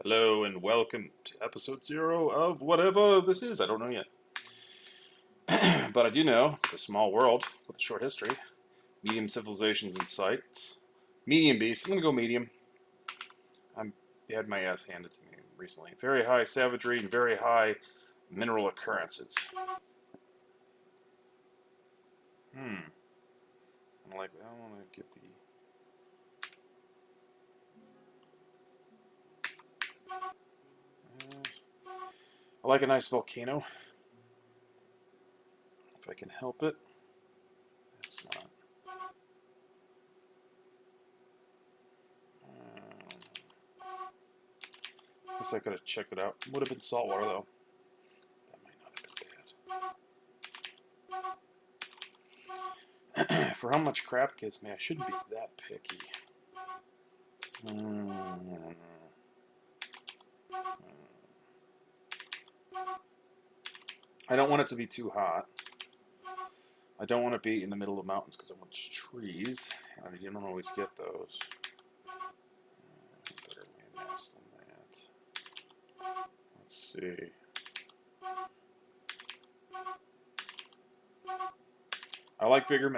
Hello and welcome to episode 0 of whatever this is. I don't know yet. But I do know it's a small world with a short history. Medium civilizations in sight. Medium beast. I'm going to go medium. They had my ass handed to me recently. Very high savagery and very high mineral occurrences. I want to get the... I like a nice volcano. If I can help it. That's not... Guess I could have checked it out. Would have been saltwater though. That might not have been bad. For how much crap gives me, I shouldn't be that picky. I don't want it to be too hot. I don't want to be in the middle of mountains because I want trees, and you don't always get those. Better landmass than that. Let's see. I like bigger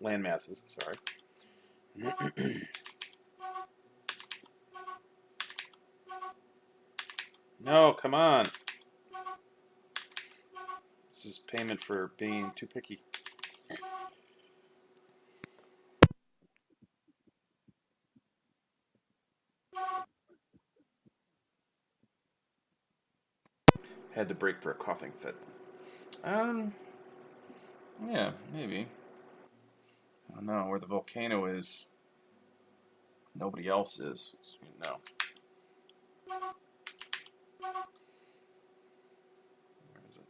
land masses. Sorry. No, come on. This is payment for being too picky. Had to break for a coughing fit. Yeah, maybe. I don't know where the volcano is. Nobody else is. So, no. Where is it?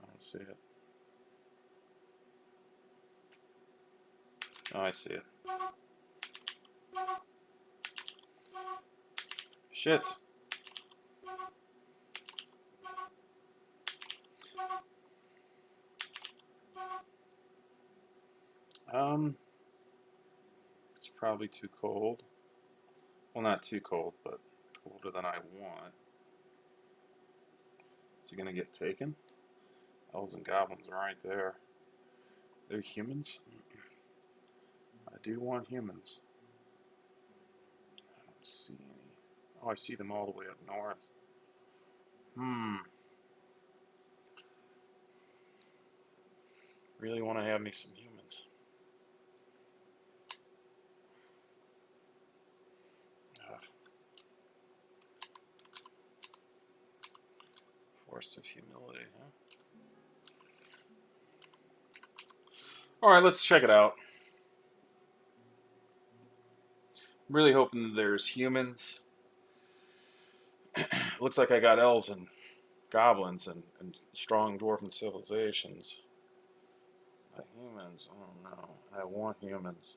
I don't see it. Oh, I see it. Shit. It's probably too cold. Well, not too cold, but colder than I want. Is he gonna get taken? Elves and goblins are right there. They're humans? I do want humans. I don't see any. Oh, I see them all the way up north. Really want to have me some humans. Ugh. Force of humility, huh? Alright, let's check it out. I'm really hoping that there's humans. Looks like I got elves and goblins and strong dwarven civilizations. But humans, I don't know. I want humans.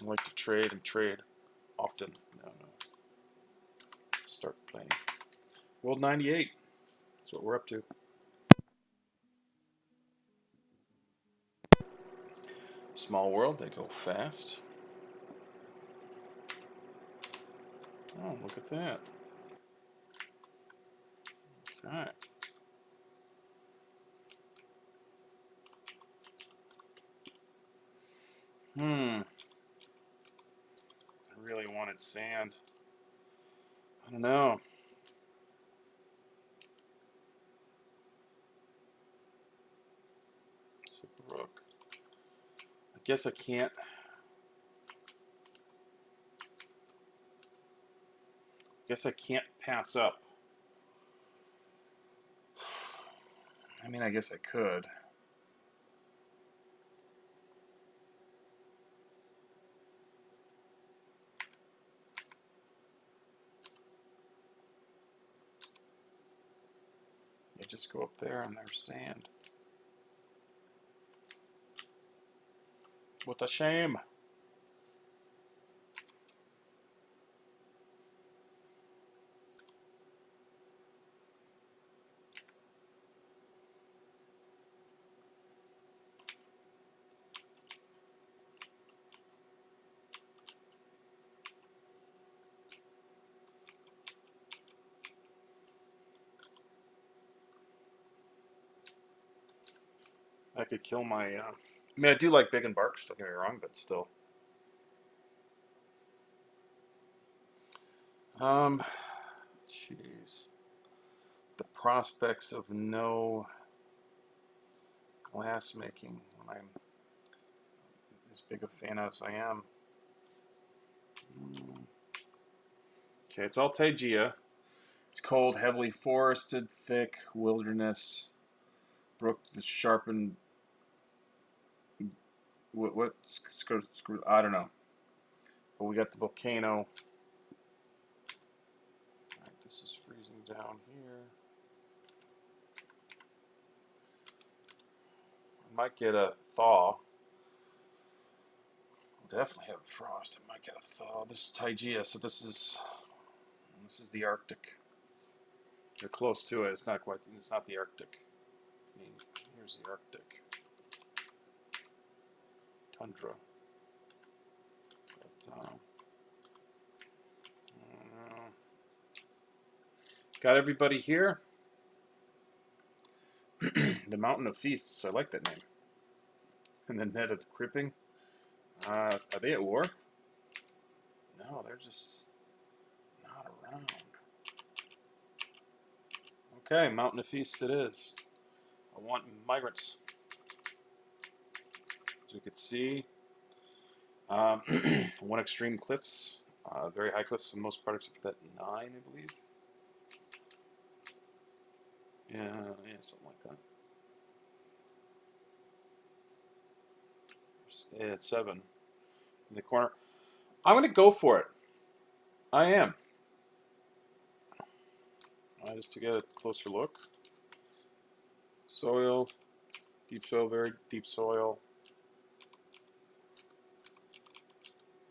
I like to trade and trade often. No. Start playing. World 98. That's what we're up to. Small world, they go fast. Oh, look at that. Alright. I really wanted sand. I don't know. It's a brook. I guess I can't. Guess I can't pass up. I mean, I guess I could. You just go up there and there's sand. What a shame. That could kill my. I mean, I do like big and barks. Don't get me wrong, but still. Jeez. The prospects of no glass making when I'm as big a fan as I am. Okay, it's all Taigea. It's cold, heavily forested, thick wilderness. Brook the sharpened. What? I don't know. But we got the volcano. Alright, this is freezing down here. I might get a thaw. We'll definitely have a frost. I might get a thaw. This is Taigea, so this is the Arctic. You're close to it. It's not quite. It's not the Arctic. I mean, here's the Arctic. Tundra. But, got everybody here. The Mountain of Feasts. I like that name. And the Net of Cripping. Are they at war? No, they're just not around. Okay, Mountain of Feasts it is. I want migrants. As we could see, one extreme cliffs, very high cliffs in most parts of that 9, I believe. Yeah, something like that. Yeah, it's 7 in the corner. I'm going to go for it. I am. Just to get a closer look. Soil, very deep soil.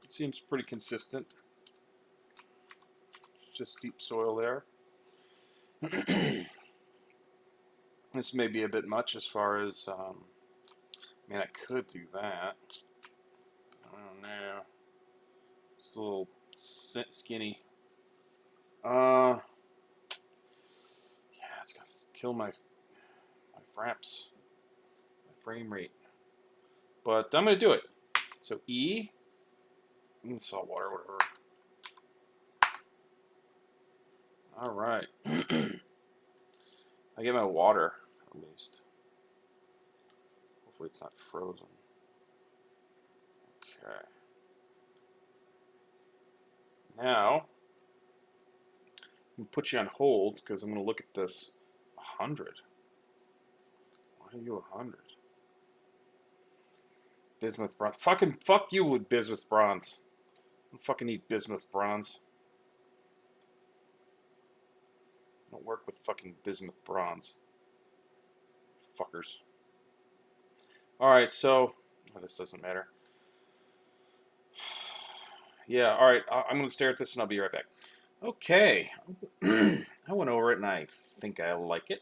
It seems pretty consistent. Just deep soil there. This may be a bit much as far as, I mean, I could do that. I don't know. It's a little skinny. Yeah, it's gonna kill my fraps, my frame rate. But I'm gonna do it. So E, salt water, whatever. All right. I get my water at least. Hopefully it's not frozen. Okay. Now, I'm going to put you on hold because I'm going to look at this. 100. Why are you 100? Bismuth bronze. Fuck you with bismuth bronze. I don't fucking need bismuth bronze. I don't work with fucking bismuth bronze. Fuckers. Alright, so this doesn't matter. Yeah, alright, I'm going to stare at this and I'll be right back. Okay. I went over it and I think I like it.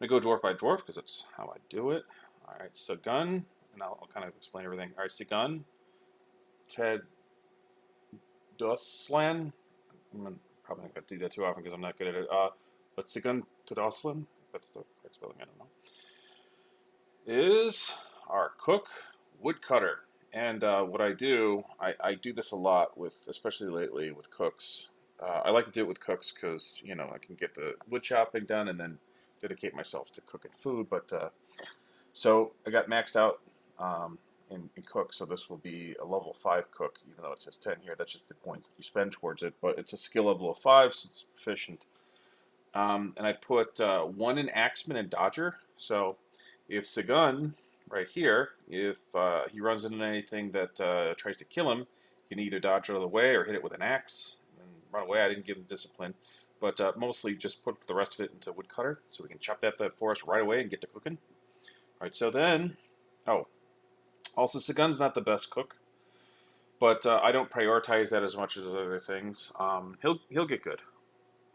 I'm going to go dwarf by dwarf because that's how I do it. Alright, Sagun, and I'll kind of explain everything. Alright, Sagun, Ted Doslan. I'm probably not going to do that too often because I'm not good at it. But Sagun Tedoslan, if that's the correct spelling, I don't know, is our cook woodcutter. And what I do, I do this a lot with, especially lately with cooks. I like to do it with cooks because, you know, I can get the wood chopping done and then dedicate myself to cooking food. But so I got maxed out in cook, so this will be a level 5 cook, even though it says 10 here. That's just the points that you spend towards it. But it's a skill level of 5, so it's proficient. And I put 1 in Axeman and Dodger. So if Sagun, right here, if he runs into anything that tries to kill him, you can either dodge out of the way or hit it with an axe and run away. I didn't give him discipline, but mostly just put the rest of it into woodcutter so we can chop that forest right away and get to cooking. All right, so then, also Sagun's not the best cook, but I don't prioritize that as much as other things. He'll get good.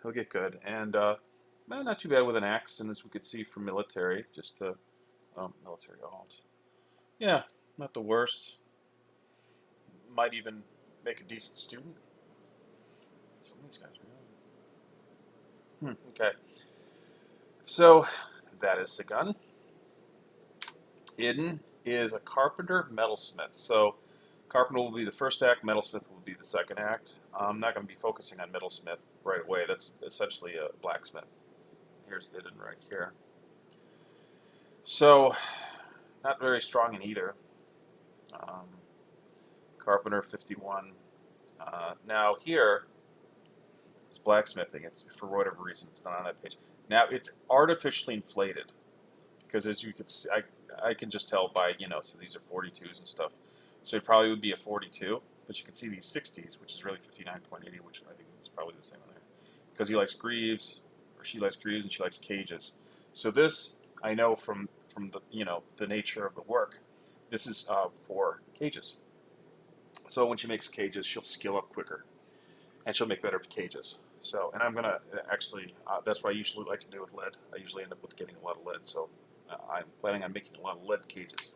He'll get good, and not too bad with an axe. And as we could see from military, just military alt. Yeah, not the worst. Might even make a decent student. Some of these guys really. Okay. So that is the gun. Iden is a carpenter metalsmith. So carpenter will be the first act, metalsmith will be the second act. I'm not going to be focusing on metalsmith right away. That's essentially a blacksmith. Here's Iden right here. So not very strong in either. Um, Carpenter 51. Now here is blacksmithing. It's for whatever reason it's not on that page. Now it's artificially inflated because as you could see, I can just tell by so these are 42s and stuff. So it probably would be a 42, but you can see these 60s, which is really 59.80, which I think is probably the same on there because he likes greaves or she likes greaves and she likes cages. So this I know from the the nature of the work. This is for cages. So when she makes cages, she'll skill up quicker, and she'll make better cages. So, and I'm gonna actually, that's what I usually like to do with lead. I usually end up with getting a lot of lead, so I'm planning on making a lot of lead cages.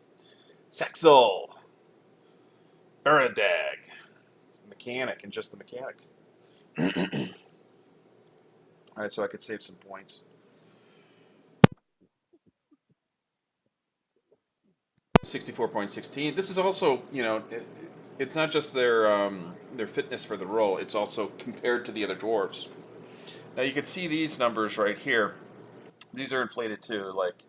Sexel, Beradag, it's the mechanic and just the mechanic. All right, so I could save some points. 64.16. This is also, it's not just their fitness for the role. It's also compared to the other dwarves. Now you can see these numbers right here. These are inflated too. Like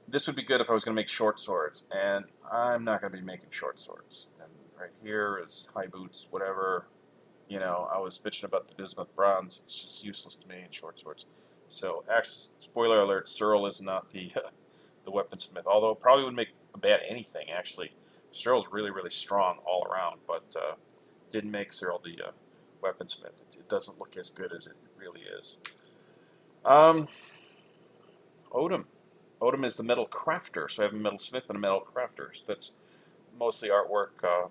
this would be good if I was going to make short swords, and I'm not going to be making short swords. And right here is high boots, whatever. I was bitching about the bismuth bronze. It's just useless to me in short swords. So, spoiler alert: Searle is not the the weaponsmith. Although it probably would make a bad anything. Actually, Searle's really really strong all around, but didn't make Searle the weaponsmith. It doesn't look as good as it really is. Um, Odom. Odom is the metal crafter, so I have a metal smith and a metal crafter. So that's mostly artwork.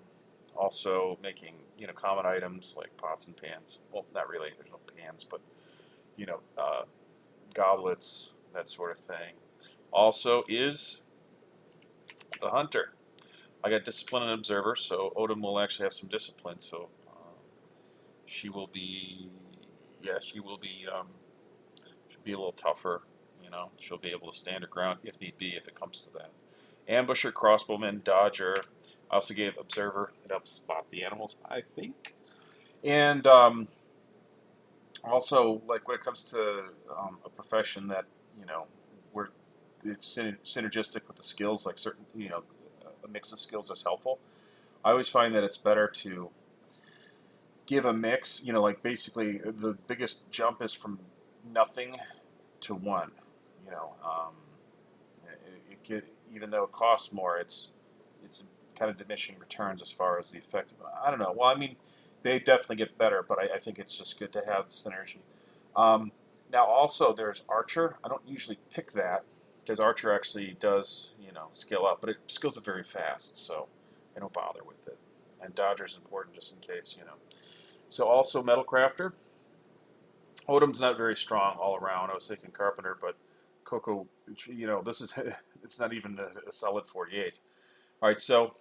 Also making common items like pots and pans. Well, not really. There's no pans, but you know uh, goblets, that sort of thing. Also is the hunter. I got discipline and observer, so Odom will actually have some discipline. So she will be, yeah, she will be. She'll be a little tougher. She'll be able to stand her ground if need be, if it comes to that. Ambusher, crossbowman, dodger. I also gave observer. It helps spot the animals, I think. And also, like when it comes to a profession that where it's synergistic with the skills, like certain a mix of skills is helpful. I always find that it's better to give a mix. Like basically the biggest jump is from nothing to one. You know, um, even though it costs more, it's kind of diminishing returns as far as the effect. I don't know. Well, I mean, they definitely get better, but I think it's just good to have synergy. Um, Now, also there's Archer. I don't usually pick that because Archer actually does scale up, but it scales up very fast, so I don't bother with it. And Dodger's important just in case. So also Metal Crafter. Odom's not very strong all around. I was thinking Carpenter, but Coco, this is it's not even a solid 48. All right, so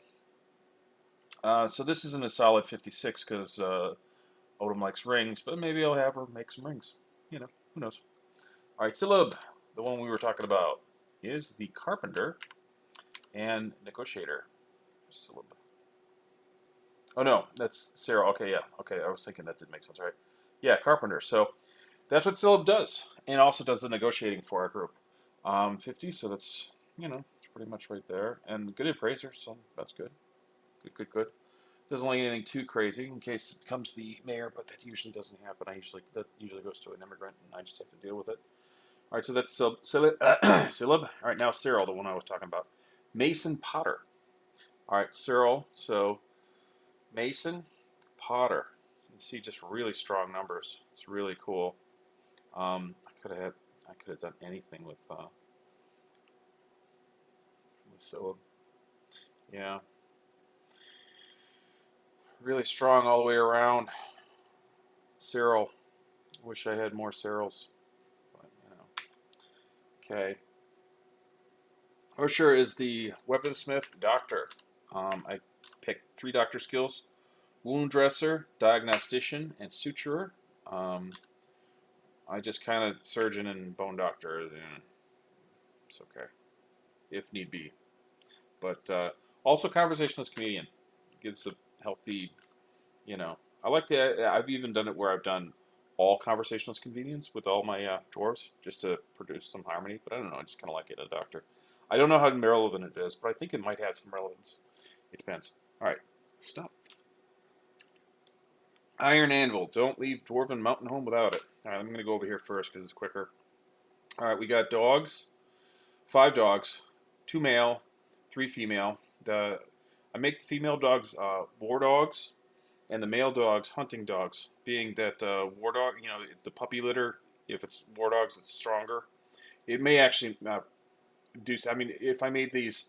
this isn't a solid 56 because Odom likes rings, but maybe I'll have her make some rings. Who knows? All right, Silub, the one we were talking about, is the carpenter and negotiator. Silub. Oh no, that's Sarah. Okay, yeah. Okay, I was thinking that didn't make sense, right? Yeah, carpenter. So that's what Silub does, and also does the negotiating for our group. 50, so that's it's pretty much right there, and good appraiser, so that's good. Good, good, good. Doesn't like anything too crazy in case it becomes the mayor, but that usually doesn't happen. That usually goes to an immigrant, and I just have to deal with it. All right, so that's Silib. All right, now Cyril, the one I was talking about. Mason Potter. All right, Cyril. So Mason Potter. You see, just really strong numbers. It's really cool. I could have done anything with Silib. Yeah, really strong all the way around. Cyril. Wish I had more Cyrils. Okay. Ursher is the weaponsmith doctor. I picked 3 doctor skills: wound dresser, diagnostician, and suturer. I just kind of surgeon and bone doctor. It's okay if need be. But also conversationalist comedian gives a healthy, you know. I like to. I've even done it where I've done all conversationalist comedians with all my dwarves just to produce some harmony. But I don't know. I just kind of like it, a doctor. I don't know how relevant it is, but I think it might have some relevance. It depends. All right, stop. Iron Anvil. Don't leave Dwarven Mountain Home without it. All right, I'm going to go over here first because it's quicker. All right, we got dogs. 5 dogs. 2 male, 3 female. I make the female dogs war dogs, and the male dogs hunting dogs. Being that war dog, the puppy litter, if it's war dogs, it's stronger. It may actually do. I mean, if I made these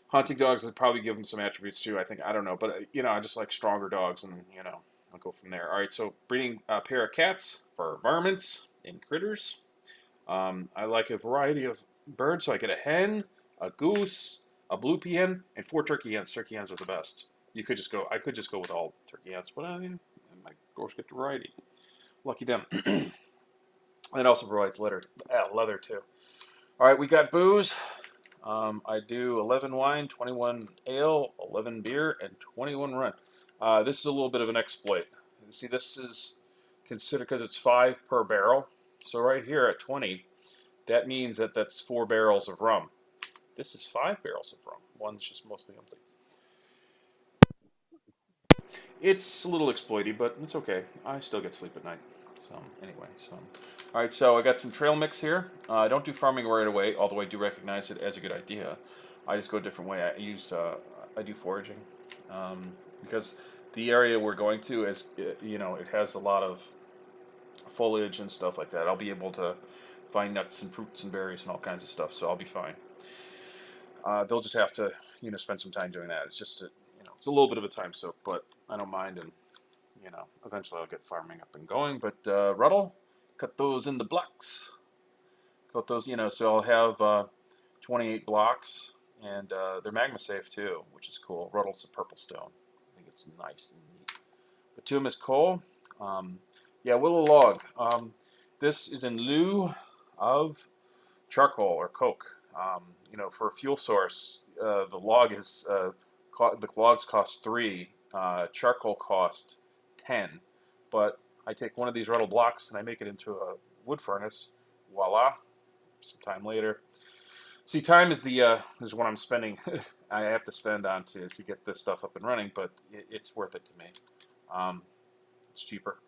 hunting dogs, I'd probably give them some attributes too. I don't know, but I just like stronger dogs, and I'll go from there. All right, so breeding a pair of cats for varmints and critters. I like a variety of birds, so I get a hen, a goose, a blue peahen, and 4 turkey hens. Turkey hens are the best. I could just go with all turkey hens, but I mean, my goats get the variety. Lucky them. It also provides leather too. All right, we got booze. I do 11 wine, 21 ale, 11 beer, and 21 run. This is a little bit of an exploit. See, this is considered because it's 5 per barrel. So right here at 20, that means that that's 4 barrels of rum. This is 5 barrels of rum. One's just mostly empty. It's a little exploity, but it's okay. I still get sleep at night. So anyway, all right. So I got some trail mix here. I don't do farming right away, although I do recognize it as a good idea. I just go a different way. I do foraging, because the area we're going to is, it has a lot of foliage and stuff like that. I'll be able to find nuts and fruits and berries and all kinds of stuff, so I'll be fine. They'll just have to, spend some time doing that. It's just, it's a little bit of a time soak, but I don't mind, and eventually I'll get farming up and going. But Ruddle, cut those into blocks. Cut those, so I'll have 28 blocks, and they're magma safe too, which is cool. Ruddle's a purple stone. I think it's nice and neat. Bituminous coal. Yeah, willow log. This is in lieu of charcoal or coke. For a fuel source, the logs cost 3. Charcoal cost 10. But I take one of these Ruddle blocks and I make it into a wood furnace. Voila! Some time later. See, time is is what I'm spending. I have to spend on to get this stuff up and running, but it's worth it to me. It's cheaper.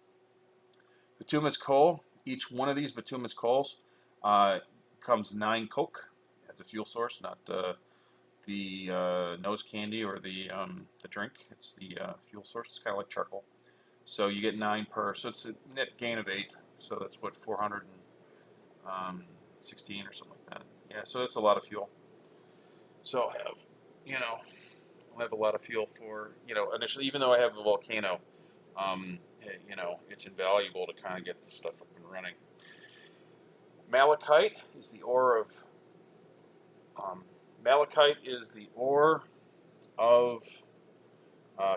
Bituminous coal. Each one of these bituminous coals comes 9 coke as a fuel source, not the nose candy or the drink. It's the fuel source. It's kind of like charcoal. So you get 9 per. So it's a net gain of 8. So that's what 416 or something like that. Yeah. So that's a lot of fuel. So I'll have a lot of fuel for initially, even though I have a volcano. It's invaluable to kind of get this stuff up and running. Malachite is the ore of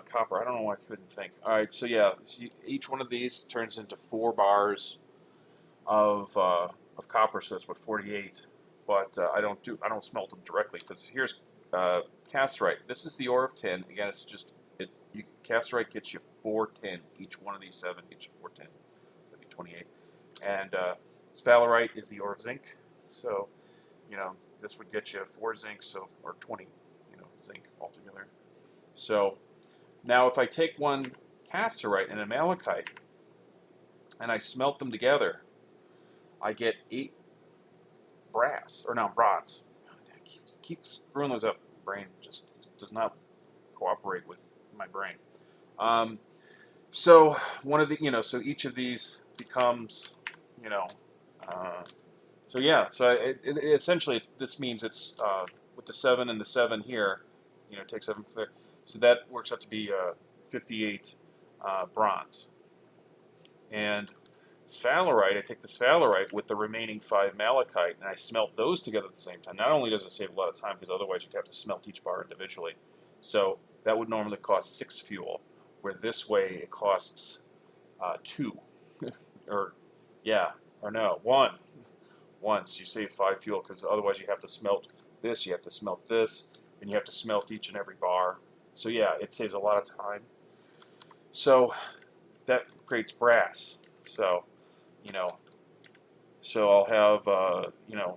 copper. I don't know why I couldn't think. All right, so yeah, each one of these turns into 4 bars of copper, so that's what 48. But I don't smelt them directly because here's casterite. This is the ore of tin. Again, it's just casterite gets you 4 tin. Each one of these 7 gets you 4 tin. That'd be 28. And sphalerite is the ore of zinc. So, this would get you 4 zinc, or 20, zinc altogether. So now if I take one casterite and a malachite and I smelt them together, I get 8 bronze. I keep screwing those up. Brain just does not cooperate with my brain. So one of the, so each of these becomes, so yeah, so essentially this means it's with the 7 and the 7 here, take 7 for there. So that works out to be 58 bronze. And sphalerite, I take the sphalerite with the remaining 5 malachite, and I smelt those together at the same time. Not only does it save a lot of time, because otherwise you'd have to smelt each bar individually. So that would normally cost 6 fuel, where this way it costs 2. Or 1. Once you save 5 fuel, because otherwise you have to smelt this, you have to smelt this, and you have to smelt each and every bar. So yeah, it saves a lot of time. So that creates brass. So, you know, so I'll have,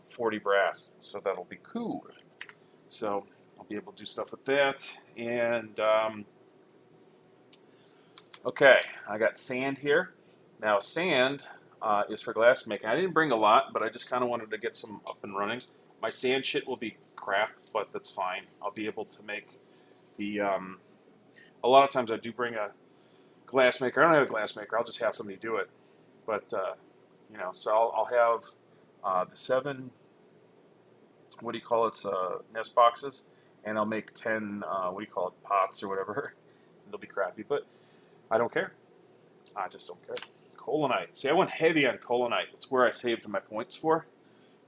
40 brass. So that'll be cool. So I'll be able to do stuff with that. And, okay, I got sand here. Now, sand is for glass making. I didn't bring a lot, but I just kind of wanted to get some up and running. My sand shit will be crap, but that's fine. I'll be able to make the. A lot of times I do bring a glass maker. I don't have a glass maker. I'll just have somebody do it. But so I'll have the 7. What do you call it? Nest boxes, and I'll make 10. What do you call it? Pots or whatever. They'll be crappy, but I don't care. I just don't care. Colonite. See, I went heavy on colonite. That's where I saved my points for.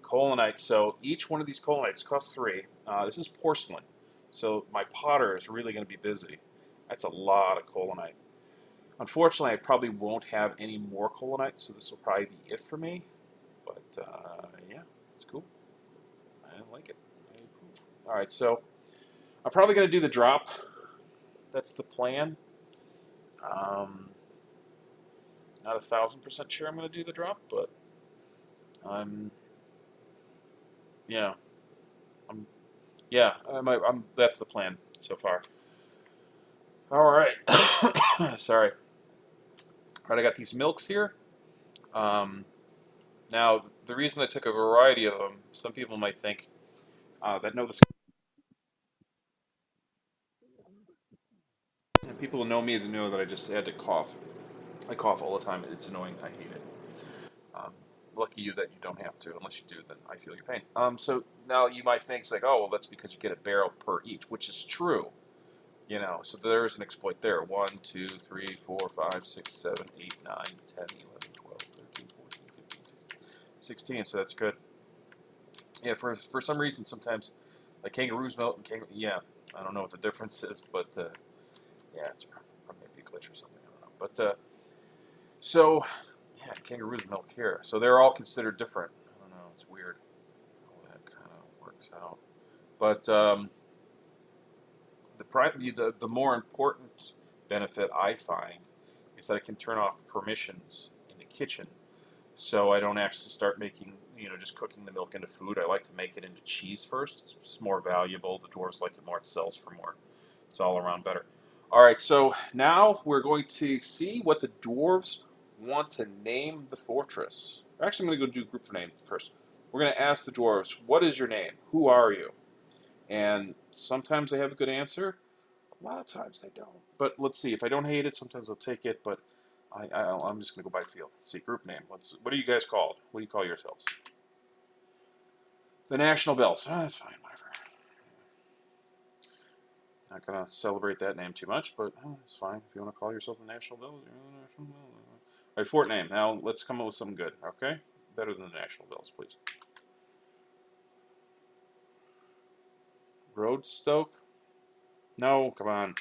Colonite. So each one of these colonites costs 3. This is porcelain. So my potter is really going to be busy. That's a lot of colonite. Unfortunately, I probably won't have any more colonite, so this will probably be it for me. But yeah, it's cool. I like it. All right, so I'm probably going to do the drop. That's the plan. Not 1,000% sure I'm going to do the drop, but yeah, that's the plan so far. All right, sorry. All right, I got these milks here. Now, the reason I took a variety of them, some people might think that know this. And people who know me that know that I just had to cough. I cough all the time. It's annoying. I hate it. Um, Lucky you that you don't have to. Unless you do, then I feel your pain. So now you might think it's like, oh, well, that's because you get a barrel per each, which is true. So there is an exploit there. 1, 2, 3, 4, 5, 6, 7, 8, 9, 10, 11, 12, 13, 14, 15, 16. So that's good. Yeah, for some reason, sometimes like kangaroo's milk and yeah, I don't know what the difference is, but yeah, it's probably maybe a glitch or something. I don't know. But so yeah, kangaroo's milk here. So they're all considered different. I don't know. It's weird how that kind of works out. But the more important benefit I find is that I can turn off permissions in the kitchen, so I don't actually start making, just cooking the milk into food. I like to make it into cheese first. It's more valuable. The dwarves like it more. It sells for more. It's all around better. All right, so now we're going to see what the dwarves want to name the fortress. Actually, I'm going to go do group for name first. We're going to ask the dwarves, what is your name? Who are you? And sometimes they have a good answer. A lot of times they don't. But let's see. If I don't hate it, sometimes I'll take it. But I'm just going to go by feel. Let's see, group name. What are you guys called? What do you call yourselves? The National Bells. Oh, that's fine. Whatever. Not going to celebrate that name too much, but it's fine. If you want to call yourself the National Bells, you're the National Bells. All right, fort name. Now let's come up with something good, okay? Better than the National Bells, please. Roadstoke? No, come on.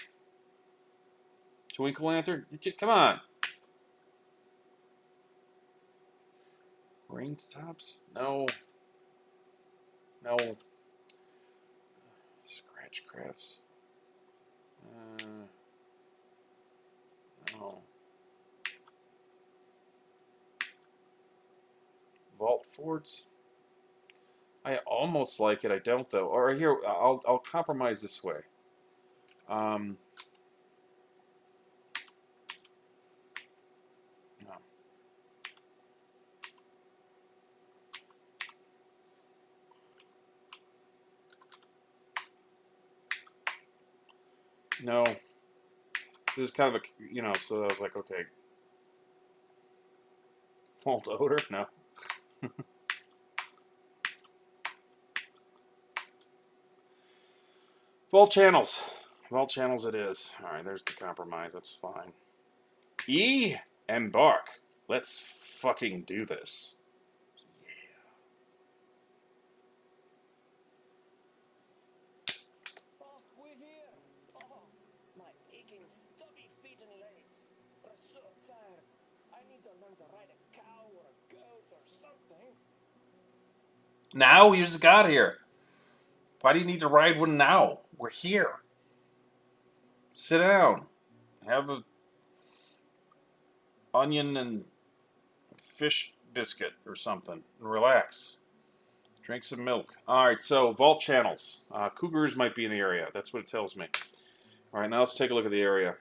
Twinkle Lantern? Come on. Rainstops? No. No. Scratch crafts. No. Vault forts? I almost like it. I don't though. Or here, I'll compromise this way. No. No. This is kind of a, so I was like, okay. Vault odor? No. Vaultchannels. Vaultchannels it is. All right, there's the compromise. That's fine. Embark. Let's fucking do this. Oh, we're here! Oh, my aching, stubby feet and legs. I'm so tired. I need to learn to ride a cow or a goat or something. Now you just got here. Why do you need to ride one now? We're here. Sit down. Have a onion and fish biscuit or something. And relax. Drink some milk. All right, so Vaultchannels. Cougars might be in the area. That's what it tells me. All right, now let's take a look at the area.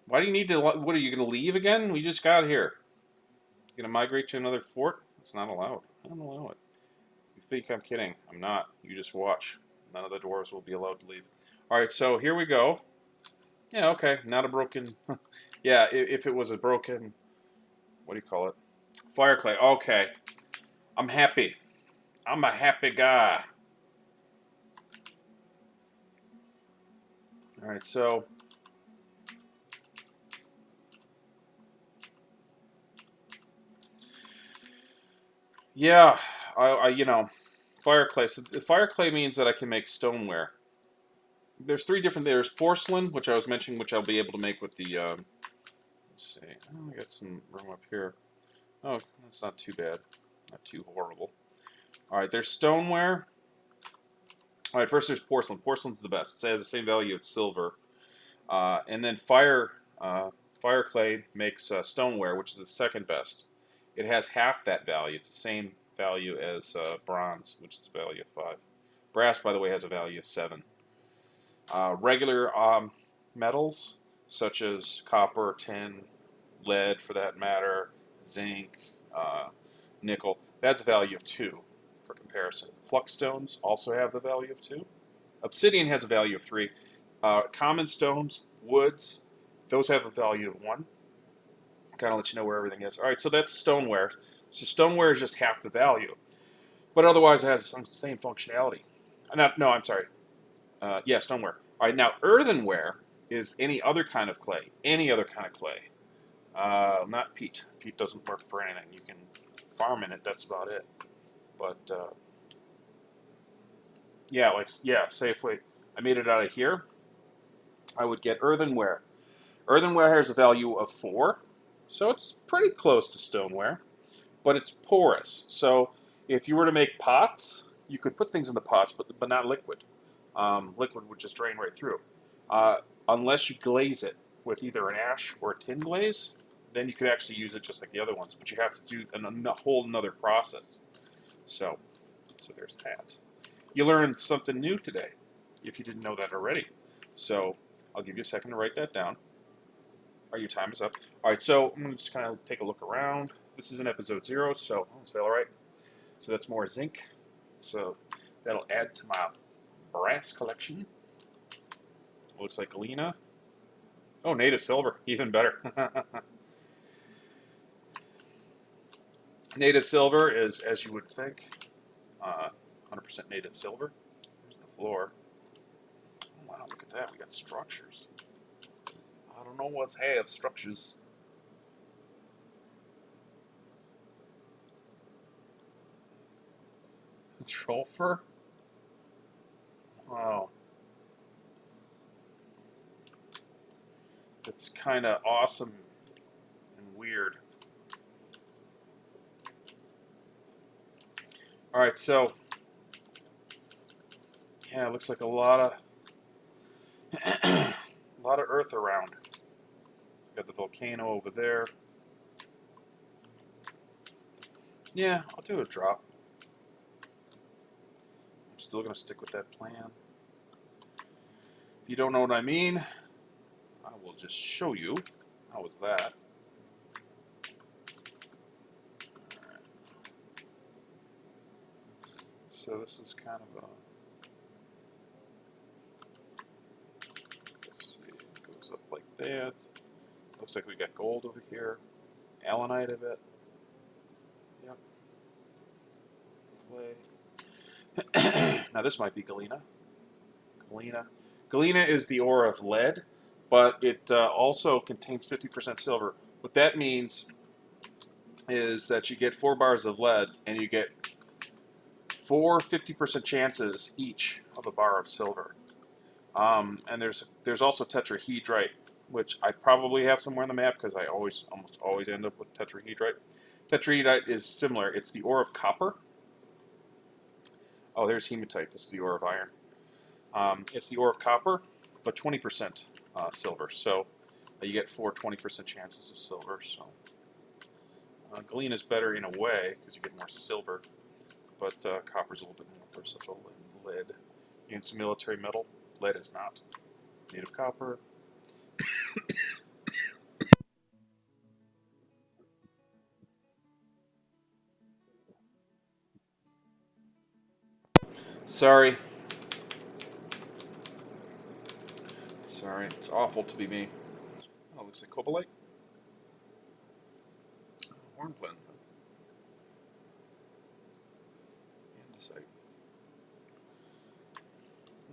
Why do you need to... What, are you going to leave again? We just got here. You going to migrate to another fort? It's not allowed. I don't allow it. You think I'm kidding. I'm not. You just watch. None of the dwarves will be allowed to leave. All right, so here we go. Yeah, okay. Not a broken... yeah, if it was a broken... What do you call it? Fire clay. Okay. I'm happy. I'm a happy guy. All right, so... Yeah, you know, fire clay. So fire clay means that I can make stoneware. There's three different. There's porcelain, which I was mentioning, which I'll be able to make with the. Let's see. Oh, I got some room up here. Oh, that's not too bad. Not too horrible. All right, there's stoneware. All right, first there's porcelain. Porcelain's the best. It has the same value of silver. And then fire clay makes stoneware, which is the second best. It has half that value. It's the same value as bronze, which is a value of 5. Brass, by the way, has a value of 7. Regular metals, such as copper, tin, lead, for that matter, zinc, nickel, that's a value of 2 for comparison. Flux stones also have the value of 2. Obsidian has a value of 3. Common stones, woods, those have a value of 1. Kind of let you know where everything is. All right, so that's stoneware. So stoneware is just half the value, but otherwise it has the same functionality. No, I'm sorry. Yeah, stoneware. All right, now earthenware is any other kind of clay. Any other kind of clay. Not peat. Peat doesn't work for anything. You can farm in it. That's about it. But yeah, say if I made it out of here, I would get earthenware. Earthenware has a value of 4. So it's pretty close to stoneware, but it's porous. So if you were to make pots, you could put things in the pots, but not liquid. Liquid would just drain right through. Unless you glaze it with either an ash or a tin glaze, then you could actually use it just like the other ones, but you have to do a whole another process. So there's that. You learned something new today, if you didn't know that already. So I'll give you a second to write that down. Your time is up. All right, so I'm going to just kind of take a look around. This is in episode 0, so let's fail right. So that's more zinc. So that'll add to my brass collection. Looks like galena. Oh, native silver, even better. Native silver is, as you would think, 100% native silver. Here's the floor. Oh, wow, look at that. We got structures. I don't know what's have structures. Trofer? Wow. It's kind of awesome and weird. Alright, so yeah, it looks like a lot of a lot of earth around. Got the volcano over there. Yeah, I'll do a drop. I'm still going to stick with that plan. If you don't know what I mean, I will just show you. How was that? Alright. So this is kind of a... Let's see, it goes up like that. Looks like we got gold over here. Allanite of it. Yep. Clay. Now this might be galena. Galena is the ore of lead, but it also contains 50% silver. What that means is that you get 4 bars of lead, and you get 4 50% chances each of a bar of silver. And there's also tetrahedrite, which I probably have somewhere on the map because I almost always end up with tetrahedrite. Tetrahedrite is similar. It's the ore of copper. Oh, there's hematite. This is the ore of iron. It's the ore of copper, but 20% silver. So you get 20% chances of silver. So galena is better in a way because you get more silver, but copper's a little bit more versatile than lead. It's military metal. Lead is not. Made of copper. Sorry. Sorry, it's awful to be me. Oh, looks like cobalite. Hornblende. Andesite.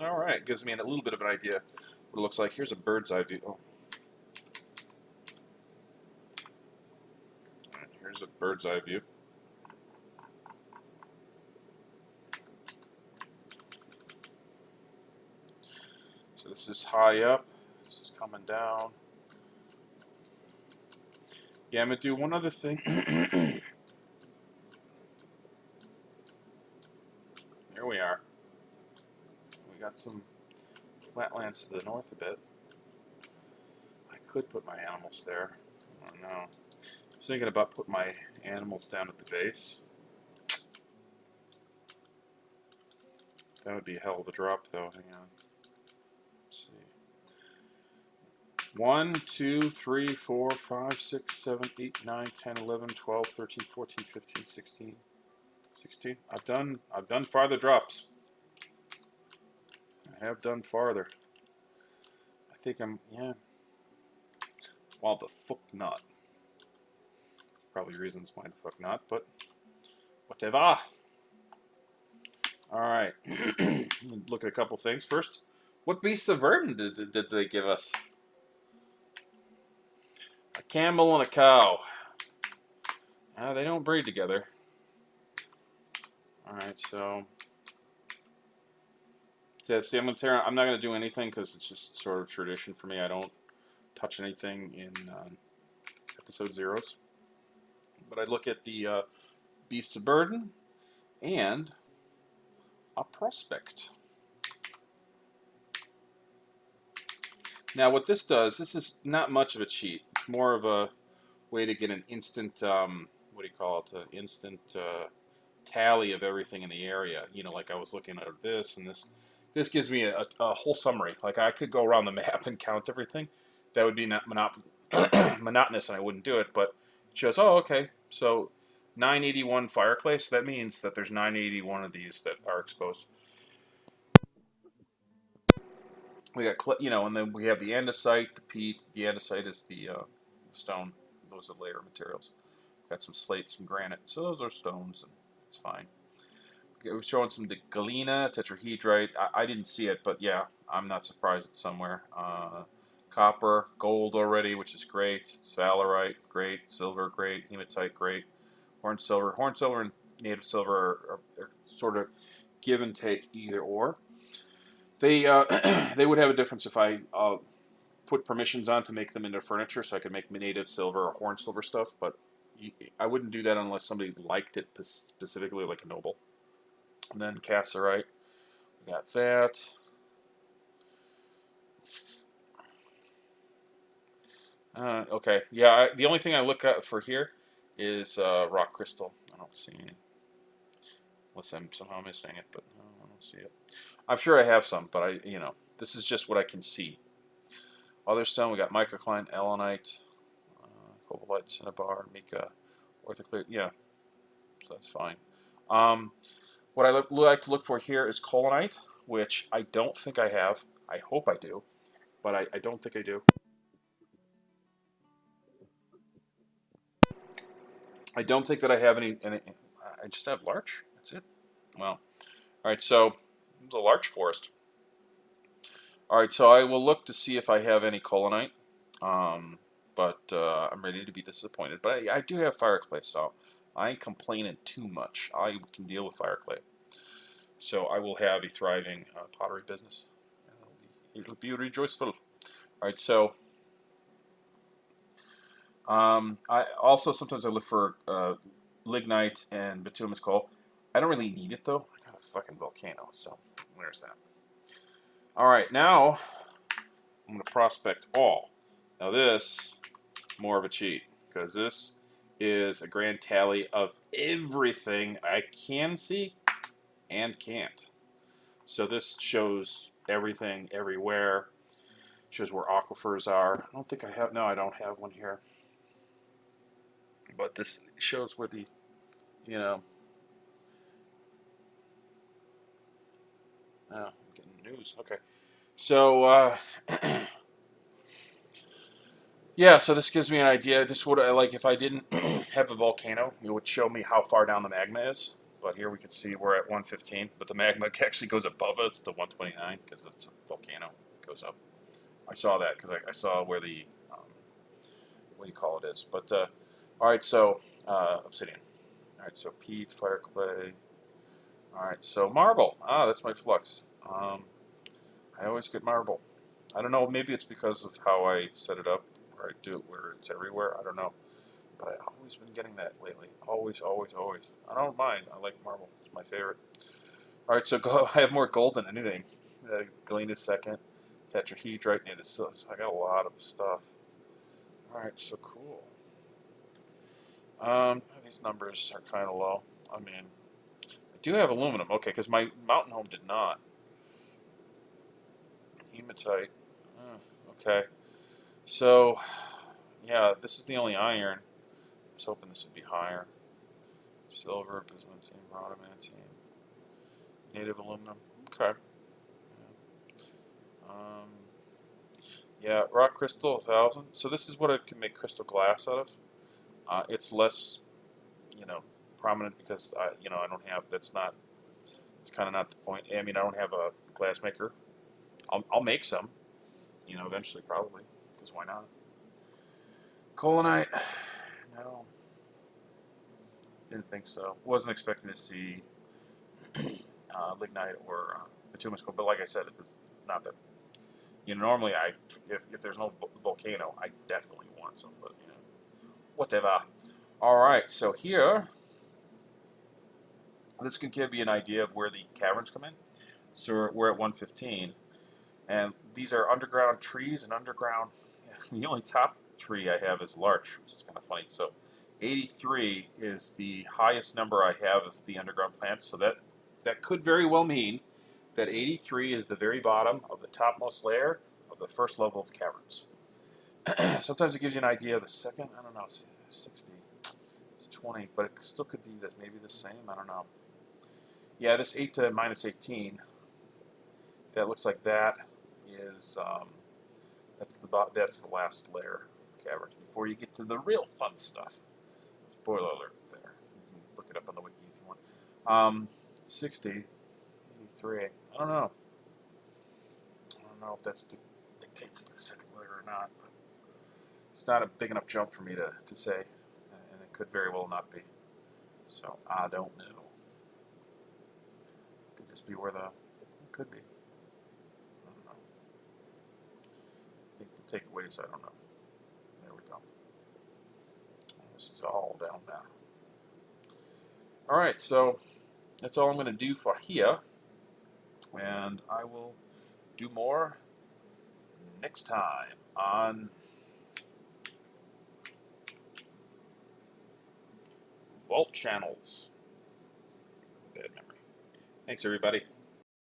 All right, gives me a little bit of an idea what it looks like. Here's a bird's eye view. Oh. All right, here's a bird's eye view. So this is high up. This is coming down. Yeah, I'm gonna do one other thing. Here we are. We got some flatlands to the north a bit. I could put my animals there. I don't know. I was thinking about putting my animals down at the base. That would be a hell of a drop, though. Hang on. Let's see. 1, 2, 3, 4, 5, 6, 7, 8, 9, 10, 11, 12, 13, 14, 15, 16. 16. I've done farther drops. I have done farther. I think yeah. Well, the fuck not. Probably reasons why the fuck not, but whatever. Alright. Look at a couple things. First, what beasts of burden did they give us? A camel and a cow. They don't breed together. Alright, so see, I'm not going to do anything because it's just sort of tradition for me. I don't touch anything in episode zeros. But I look at the beasts of burden and a prospect. Now, what this does, this is not much of a cheat. It's more of a way to get an instant, what do you call it, an instant tally of everything in the area. You know, like I was looking at this and this. This gives me a whole summary. Like I could go around the map and count everything. That would be not monotonous, and I wouldn't do it. But it shows, oh, okay, so 981 fireclay. So that means that there's 981 of these that are exposed. We got, and then we have the andesite, the peat. The andesite is the stone. Those are layer materials. Got some slate, some granite. So those are stones, and it's fine. Okay, we're showing some galena, tetrahedrite. I didn't see it, but yeah, I'm not surprised it's somewhere. Copper, gold already, which is great. Sphalerite, great. Silver, great. Hematite, great. Horn silver and native silver are sort of give and take either or. They they would have a difference if I put permissions on to make them into furniture, so I could make native silver or horn silver stuff. But I wouldn't do that unless somebody liked it specifically, like a noble. And then cassiterite, we got that. Okay, yeah. The only thing I look at for here is rock crystal. I don't see any, unless I'm somehow missing it, but no, I don't see it. I'm sure I have some, but this is just what I can see. Other stone, we got microcline, allanite, cobalite, cinnabar, mica, orthoclase. Yeah, so that's fine. What I like to look for here is colonite, which I don't think I have. I hope I do, but I don't think I do. I don't think that I have any. I just have larch. That's it. Well, all right. So the larch forest. All right. So I will look to see if I have any colonite. But I'm ready to be disappointed. But I do have fireclay, so I ain't complaining too much. I can deal with fireclay. So I will have a thriving pottery business. It'll be rejoiceful. All right. So. I also sometimes I look for lignite and bituminous coal. I don't really need it though. I got a fucking volcano. So there's that. All right, now I'm going to prospect all. Now this, more of a cheat, because this is a grand tally of everything I can see and can't. So this shows everything, everywhere. Shows where aquifers are. I don't think I have, no, I don't have one here. But this shows where the, you know, oh, I'm getting news. Okay. So, yeah, so this gives me an idea. This would, like, if I didn't have a volcano, it would show me how far down the magma is. But here we can see we're at 115, but the magma actually goes above us to 129 because it's a volcano. It goes up. I saw that because I saw where the, what do you call it is. But, all right, so obsidian. All right, so peat, fire clay. All right, so marble. Ah, that's my flux. I always get marble. I don't know, maybe it's because of how I set it up, or I do it where it's everywhere. I don't know. But I've always been getting that lately. Always, always, always. I don't mind. I like marble. It's my favorite. All right, so go, I have more gold than anything. Galena second. Tetrahedrite needed. So I got a lot of stuff. All right, so cool. These numbers are kind of low. I mean, I do have aluminum. Okay, because my mountain home did not. Hematite. Okay. So, yeah, this is the only iron. I was hoping this would be higher. Silver, bismuntine, rhodamantine, native aluminum. Okay. Yeah, rock crystal 1,000. So this is what I can make crystal glass out of. It's less, you know, prominent because I don't have. That's not. It's kind of not the point. I mean, I don't have a glass maker. I'll make some, eventually probably, because why not? Colinite. No, didn't think so. Wasn't expecting to see lignite or bituminous coal, but like I said, it's not that. Normally if there's no volcano, I definitely want some, but whatever. All right, so here, this can give you an idea of where the caverns come in. So we're at 115, and these are underground trees and underground. The only top tree I have is larch, which is kind of funny. So 83 is the highest number I have of the underground plants. So that could very well mean that 83 is the very bottom of the topmost layer of the first level of caverns. Sometimes it gives you an idea of the second. I don't know, 60. It's 20, but it still could be that maybe the same. I don't know. Yeah, this 8 to minus 18. That looks like that is that's the last layer of caverns before you get to the real fun stuff. Spoiler alert there. You can look it up on the wiki if you want. 60, 83. I don't know. I don't know if that dictates the second layer or not, but it's not a big enough jump for me to say, and it could very well not be. So I don't know. It could just be where it could be. I don't know. I think the takeaways, I don't know. There we go. This is all down now. All right, so that's all I'm going to do for here, and I will do more next time on Vaultchannels. Bad memory. Thanks, everybody.